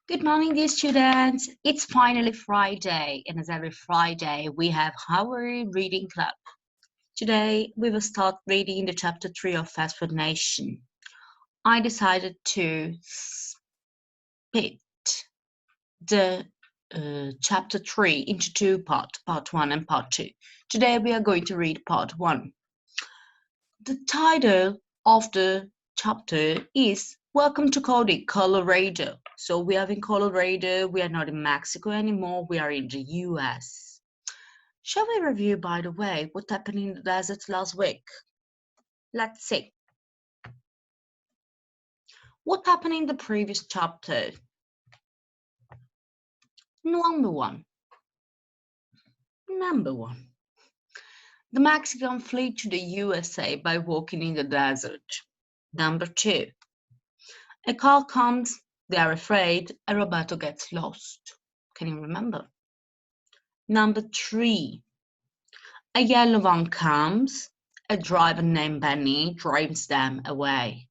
Good morning, dear students. It's finally Friday, and as every Friday, we have our reading club. Today, we will start reading the chapter 3 of Fast Food Nation. I decided to split the chapter 3 into two parts, part 1 and part 2. Today, we are going to read part 1. The title of the chapter is Welcome to Cody, Colorado. So we are in Colorado, we are not in Mexico anymore, we are in the US. Shall we review, by the way, what happened in the desert last week? Let's see. What happened in the previous chapter? Number one. The Mexicans flee to the USA by walking in the desert. Number 2. A call comes, they are afraid, and Roberto gets lost. Can you remember? Number 3. A yellow van comes, a driver named Benny drives them away.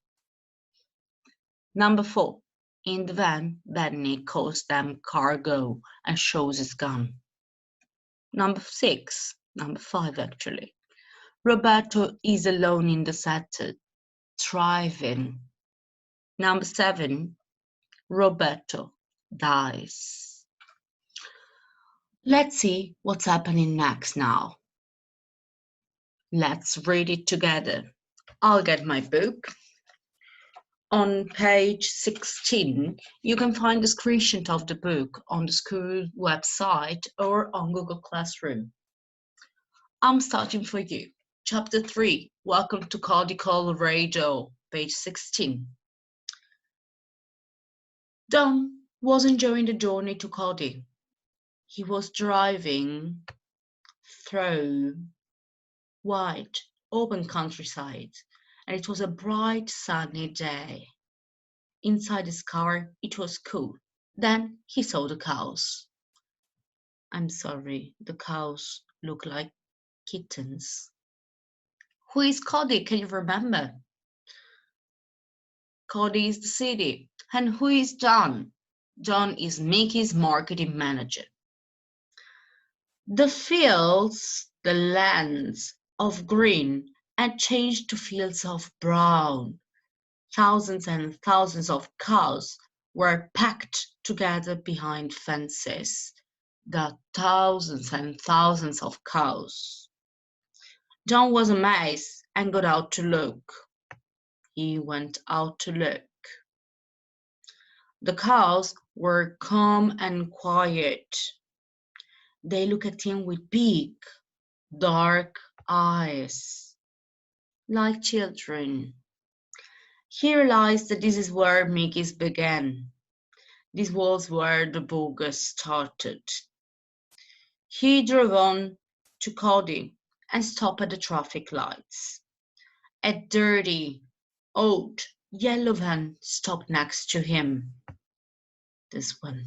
Number 4. In the van, Benny calls them cargo and shows his gun. Number 5 actually. Roberto is alone in the desert, driving. Number 7. Roberto dies. Let's see what's happening next now. Let's read it together. I'll get my book. On page 16, you can find a screenshot of the book on the school website or on Google Classroom. I'm starting for you. Chapter 3, Welcome to Cody, Colorado, page 16. Don was enjoying the journey to Cody. He was driving through wide, open countryside, and it was a bright, sunny day. Inside his car, it was cool. Then he saw the cows. I'm sorry, the cows look like kittens. Who is Cody? Can you remember? Cody is the city. And who is John? John is Mickey's marketing manager. The fields, the lands of green had changed to fields of brown. Thousands and thousands of cows were packed together behind fences. The thousands and thousands of cows. John was amazed and got out to look. He went out to look. The cows were calm and quiet. They looked at him with big, dark eyes, like children. He realized that this is where Mickey's began. This was where the book started. He drove on to Cody and stopped at the traffic lights. A dirty, old, yellow van stopped next to him. This one.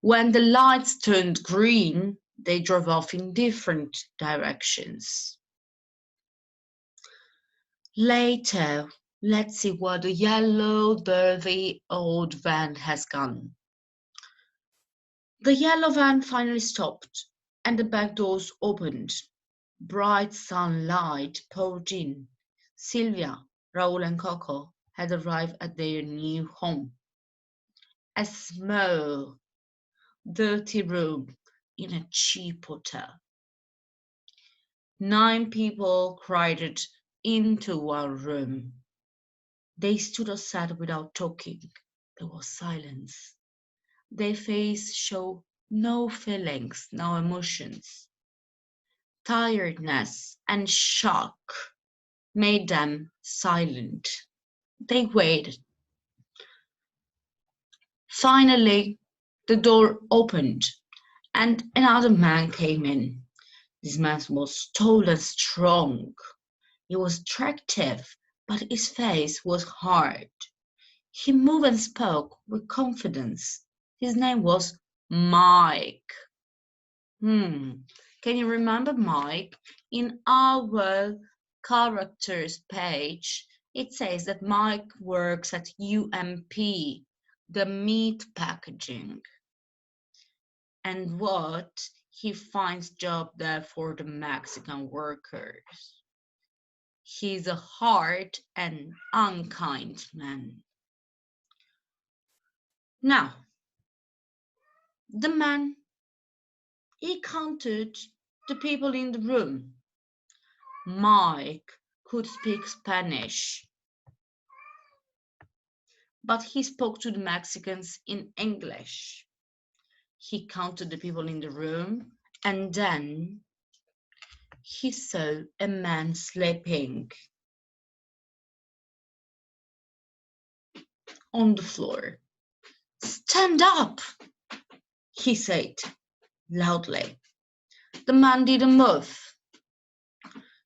When the lights turned green, they drove off in different directions. Later, let's see where the yellow, dirty, old van has gone. The yellow van finally stopped, and the back doors opened. Bright sunlight poured in. Sylvia, Raoul, and Coco had arrived at their new home. A small, dirty room in a cheap hotel. 9 people crowded into one room. They stood or sat without talking. There was silence. Their faces showed no feelings, no emotions. Tiredness and shock made them silent. They waited. Finally, the door opened and another man came in. This man was tall and strong. He was attractive, but his face was hard. He moved and spoke with confidence. His name was Mike. Can you remember Mike? In our characters page, it says that Mike works at UMP, the meat packaging, and what he finds job there for the Mexican workers. He's a hard and unkind man. Now, the man, he counted the people in the room. Mike could speak Spanish, but he spoke to the Mexicans in English. He counted the people in the room, and then he saw a man sleeping on the floor. "Stand up," he said loudly. The man didn't move.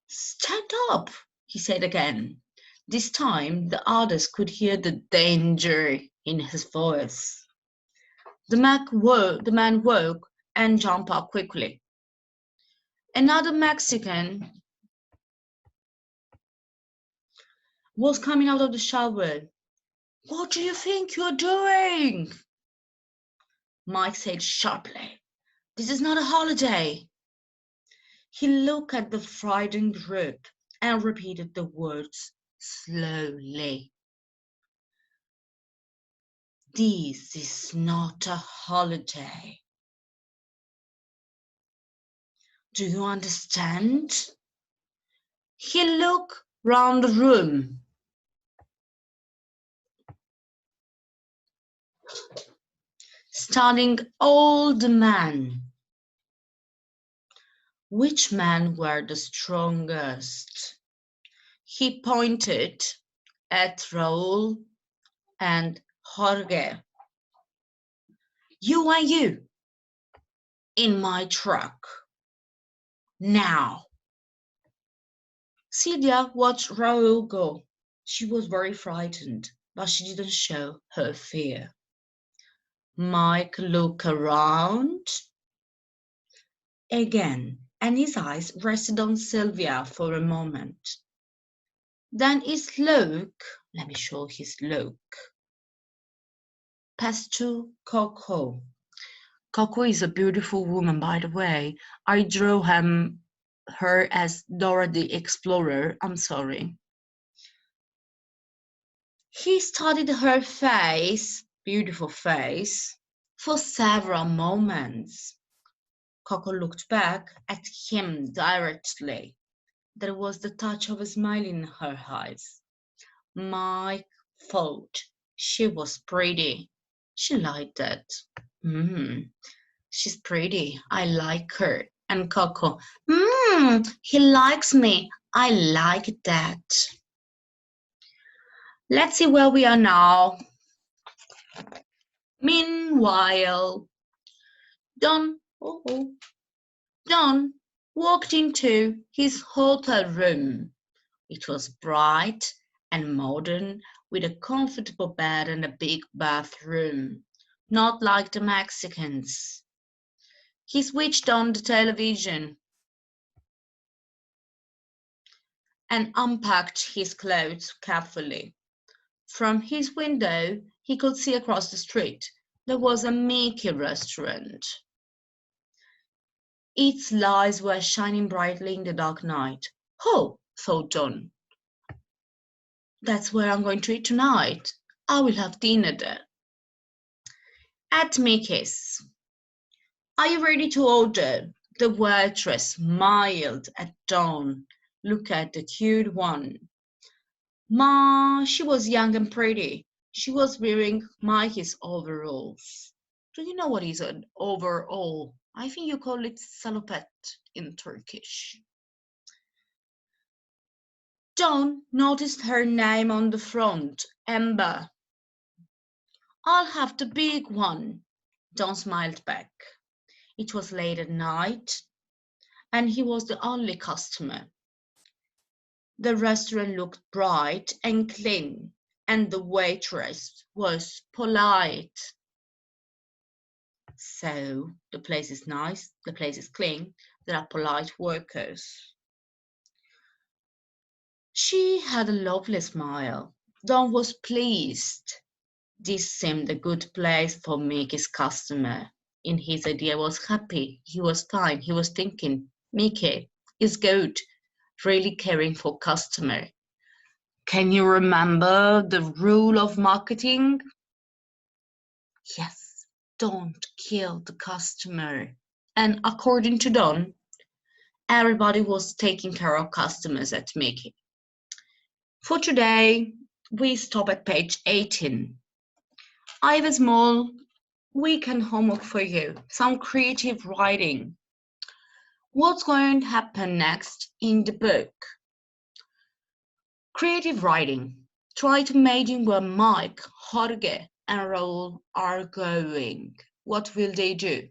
"Stand up," he said again. This time the others could hear the danger in his voice. The man woke and jumped up quickly. Another Mexican was coming out of the shower. "What do you think you're doing?" Mike said sharply. "This is not a holiday." He looked at the frightened group and repeated the words slowly. "This is not a holiday. Do you understand?" He looked round the room. Studying all the men. Which men were the strongest? He pointed at Raul and Jorge. "You and you, in my truck. Now." Celia watched Raul go. She was very frightened, but she didn't show her fear. Mike looked around again, and his eyes rested on Sylvia for a moment. Then his look, let me show his look, passed to Coco. Coco is a beautiful woman, by the way. I drew her as Dora the Explorer. I'm sorry. He studied her face, beautiful face, for several moments. Coco looked back at him directly. There was the touch of a smile in her eyes. Mike thought she was pretty. She liked that. She's pretty. I like her. And Coco, he likes me. I like that. Let's see where we are now. Meanwhile, Don walked into his hotel room. It was bright and modern, with a comfortable bed and a big bathroom, not like the Mexicans. He switched on the television and unpacked his clothes carefully. From his window, he could see across the street. There was a Mickey restaurant. Its lights were shining brightly in the dark night. "Oh," thought John, "that's where I'm going to eat tonight. I will have dinner there." At Mickey's. "Are you ready to order?" The waitress smiled at John. "Look at the cute one." She was young and pretty. She was wearing Mikey's overalls. Do you know what is an overall? I think you call it salopet in Turkish. John noticed her name on the front, Amber. "I'll have the big one." John smiled back. It was late at night, and he was the only customer. The restaurant looked bright and clean, and the waitress was polite. So the place is nice, the place is clean, there are polite workers. She had a lovely smile. Don was pleased. This seemed a good place for Mickey's customer. In his idea was happy, he was fine, he was thinking, Mickey is good, really caring for customer. Can you remember the rule of marketing? Yes, don't kill the customer. And according to Don, everybody was taking care of customers at Mickey. For today, we stop at page 18. I have a small weekend homework for you, some creative writing. What's going to happen next in the book? Creative writing. Try to imagine where Mike, Jorge, and Raul are going. What will they do?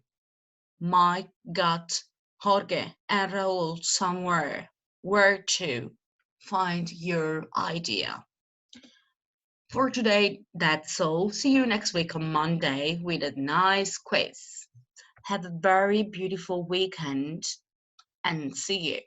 Mike got Jorge and Raul somewhere. Where to? Find your idea. For today, that's all. See you next week on Monday with a nice quiz. Have a very beautiful weekend and see you.